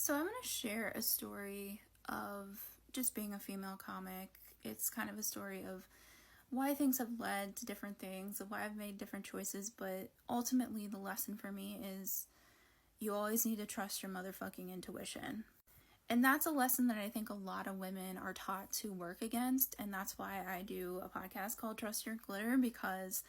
So I'm going to share a story of just being a female comic. It's kind of a story of why things have led to different things, of why I've made different choices, but ultimately the lesson for me is you always need to trust your motherfucking intuition. And that's a lesson that I think a lot of women are taught to work against, and that's why I do a podcast called Trust Your Glitter, because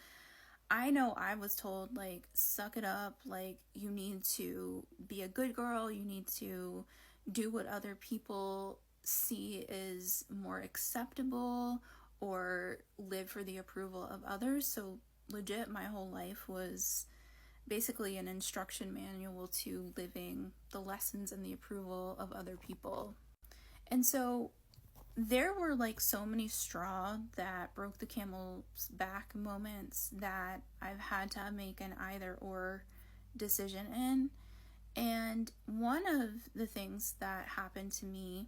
I know I was told, like, suck it up, like, you need to be a good girl, you need to do what other people see is more acceptable, or live for the approval of others. So legit, my whole life was basically an instruction manual to living the lessons and the approval of other people. And so there were like so many straw that broke the camel's back moments that I've had to make an either or decision in. And one of the things that happened to me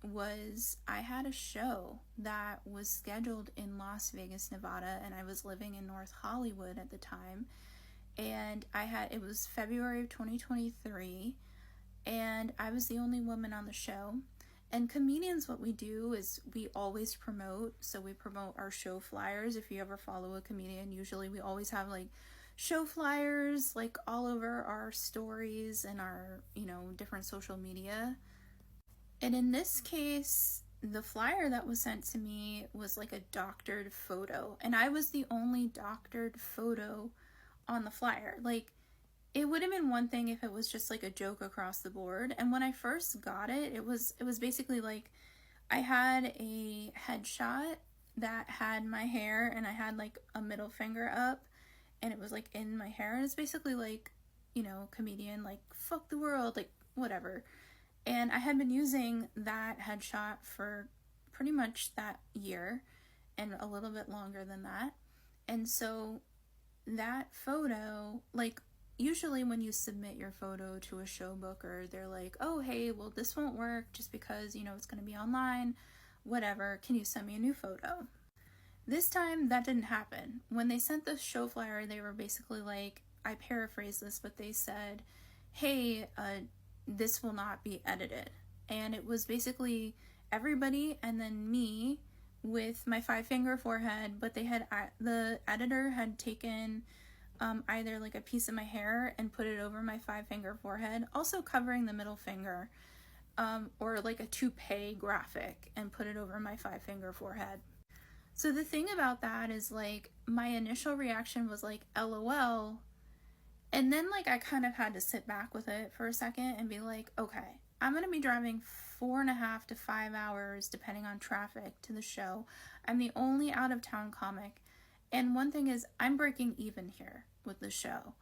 was I had a show that was scheduled in Las Vegas, Nevada, and I was living in North Hollywood at the time. And it was February of 2023, and I was the only woman on the show. And comedians, what we do is we always promote. So we promote our show flyers. If you ever follow a comedian, usually we always have like show flyers like all over our stories and our, different social media. And in this case, the flyer that was sent to me was like a doctored photo. And I was the only doctored photo on the flyer. Like, it would have been one thing if it was just like a joke across the board. And when I first got it, it was basically like I had a headshot that had my hair and I had like a middle finger up and it was like in my hair. And it's basically like, comedian, like fuck the world, like whatever. And I had been using that headshot for pretty much that year and a little bit longer than that. And so that photo, like, usually when you submit your photo to a show booker, they're like, oh, hey, well, this won't work just because, it's going to be online, whatever. Can you send me a new photo? This time, that didn't happen. When they sent the show flyer, they were basically like, I paraphrase this, but they said, hey, this will not be edited. And it was basically everybody and then me with my 5-finger forehead, but the editor had taken either like a piece of my hair and put it over my 5-finger forehead, also covering the middle finger, or like a toupee graphic and put it over my 5-finger forehead. So the thing about that is, like, my initial reaction was like, LOL, and then like I kind of had to sit back with it for a second and be like, okay, I'm going to be driving 4.5 to 5 hours, depending on traffic, to the show. I'm the only out-of-town comic. And one thing is, I'm breaking even here with the show.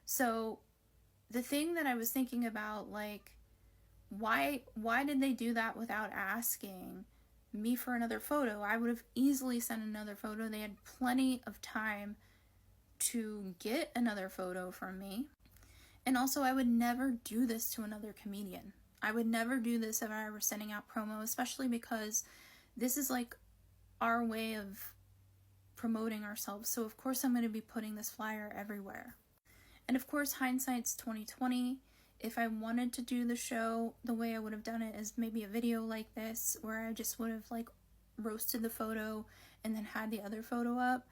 So the thing that I was thinking about, like, why did they do that without asking me for another photo? I would have easily sent another photo. They had plenty of time to get another photo from me. And also, I would never do this to another comedian. I would never do this if I were sending out promo, especially because this is like our way of promoting ourselves. So of course I'm going to be putting this flyer everywhere. And of course, hindsight's 2020. If I wanted to do the show, the way I would have done it is maybe a video like this, where I just would have like roasted the photo and then had the other photo up.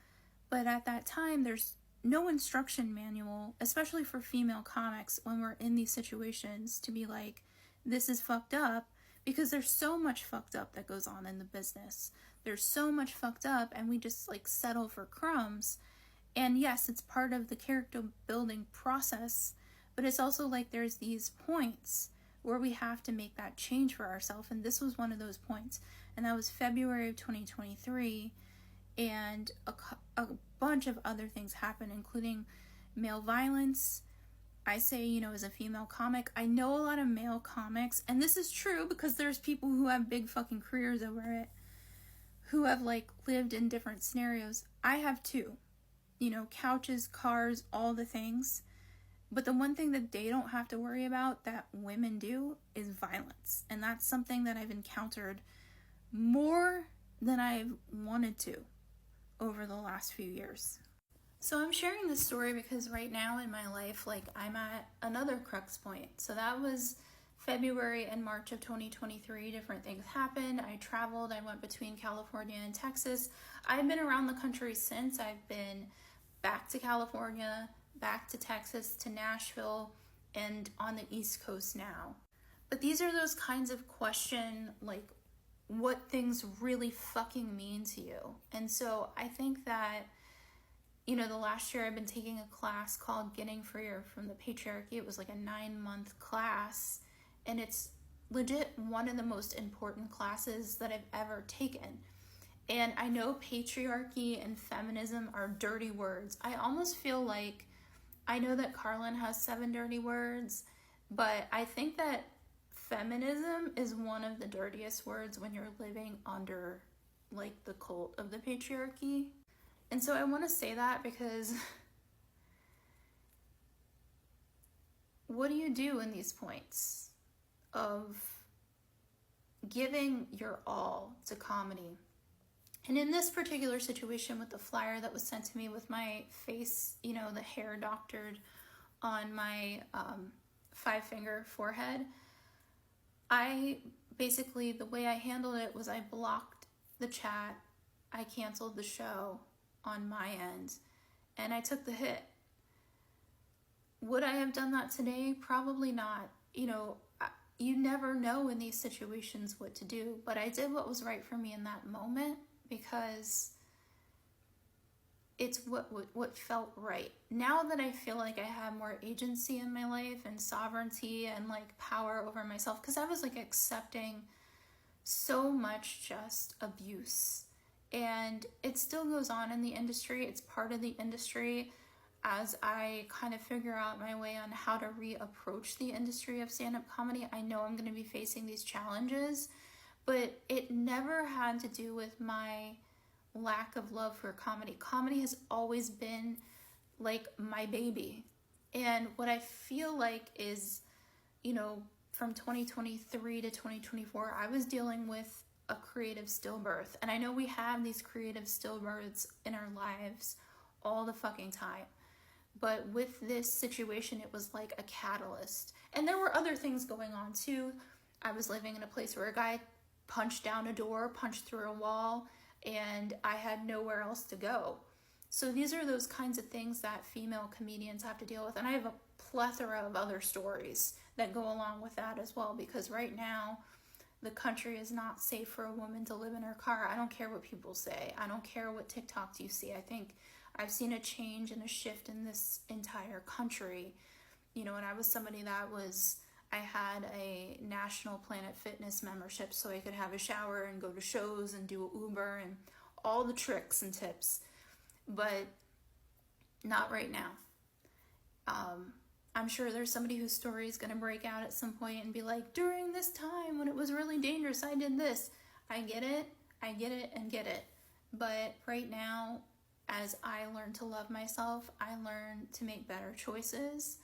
But at that time, there's no instruction manual, especially for female comics when we're in these situations, to be like, this is fucked up, because there's so much fucked up that goes on in the business. There's so much fucked up, and we just like settle for crumbs. And yes, it's part of the character building process, but it's also like there's these points where we have to make that change for ourselves. And this was one of those points. And that was February of 2023. And a bunch of other things happened, including male violence. I say, as a female comic, I know a lot of male comics, and this is true because there's people who have big fucking careers over it, who have like lived in different scenarios. I have too. Couches, cars, all the things. But the one thing that they don't have to worry about that women do is violence. And that's something that I've encountered more than I've wanted to over the last few years. So I'm sharing this story because right now in my life, like, I'm at another crux point. So that was February and March of 2023, different things happened. I traveled. I went between California and Texas. I've been around the country since. I've been back to California, back to Texas, to Nashville, and on the East Coast now. But these are those kinds of questions, like what things really fucking mean to you. And so I think that, you know, the last year I've been taking a class called Getting Freer from the Patriarchy. It was like a 9-month class, and it's legit one of the most important classes that I've ever taken. And I know patriarchy and feminism are dirty words. I almost feel like, I know that Carlin has 7 dirty words, but I think that feminism is one of the dirtiest words when you're living under like the cult of the patriarchy. And so I want to say that because what do you do in these points of giving your all to comedy? And in this particular situation with the flyer that was sent to me with my face, you know, the hair doctored on my 5-finger forehead, I basically, the way I handled it was I blocked the chat, I canceled the show on my end, and I took the hit. Would I have done that today? Probably not. You know, you never know in these situations what to do, but I did what was right for me in that moment because it's what felt right. Now that I feel like I have more agency in my life and sovereignty and like power over myself, because I was like accepting so much just abuse, and it still goes on in the industry. It's part of the industry. As I kind of figure out my way on how to reapproach the industry of stand-up comedy, I know I'm going to be facing these challenges, but it never had to do with my lack of love for comedy. Comedy has always been like my baby. And what I feel like is, you know, from 2023 to 2024, I was dealing with a creative stillbirth. And I know we have these creative stillbirths in our lives all the fucking time. But with this situation, it was like a catalyst. And there were other things going on too. I was living in a place where a guy punched down a door, punched through a wall, and I had nowhere else to go. So these are those kinds of things that female comedians have to deal with. And I have a plethora of other stories that go along with that as well, because right now the country is not safe for a woman to live in her car. I don't care what people say. I don't care what TikToks you see. I think I've seen a change and a shift in this entire country. You know, and I was somebody that was, I had a National Planet Fitness membership so I could have a shower and go to shows and do Uber and all the tricks and tips, but not right now. I'm sure there's somebody whose story is going to break out at some point and be like, during this time when it was really dangerous, I did this. I get it and get it. But right now, as I learn to love myself, I learn to make better choices.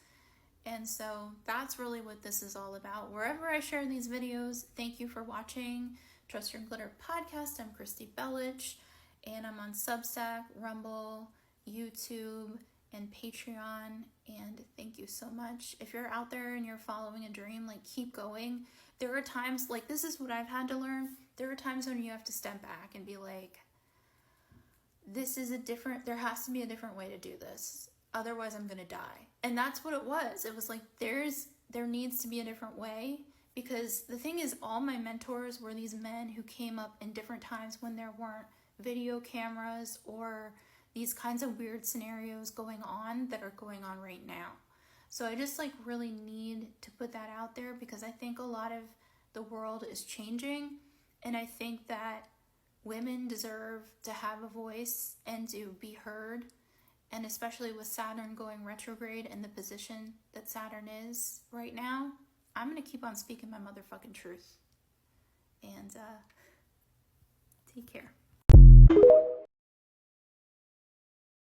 And so that's really what this is all about. Wherever I share these videos, thank you for watching Trust Your Glitter podcast. I'm Kristy Belich, and I'm on Substack, Rumble, YouTube, and Patreon. And thank you so much. If you're out there and you're following a dream, like, keep going. There are times, like, this is what I've had to learn. There are times when you have to step back and be like, there has to be a different way to do this. Otherwise I'm gonna die. And that's what it was. It was like, there needs to be a different way, because the thing is, all my mentors were these men who came up in different times when there weren't video cameras or these kinds of weird scenarios going on that are going on right now. So I just like really need to put that out there, because I think a lot of the world is changing, and I think that women deserve to have a voice and to be heard. And especially with Saturn going retrograde and the position that Saturn is right now, I'm going to keep on speaking my motherfucking truth. And take care.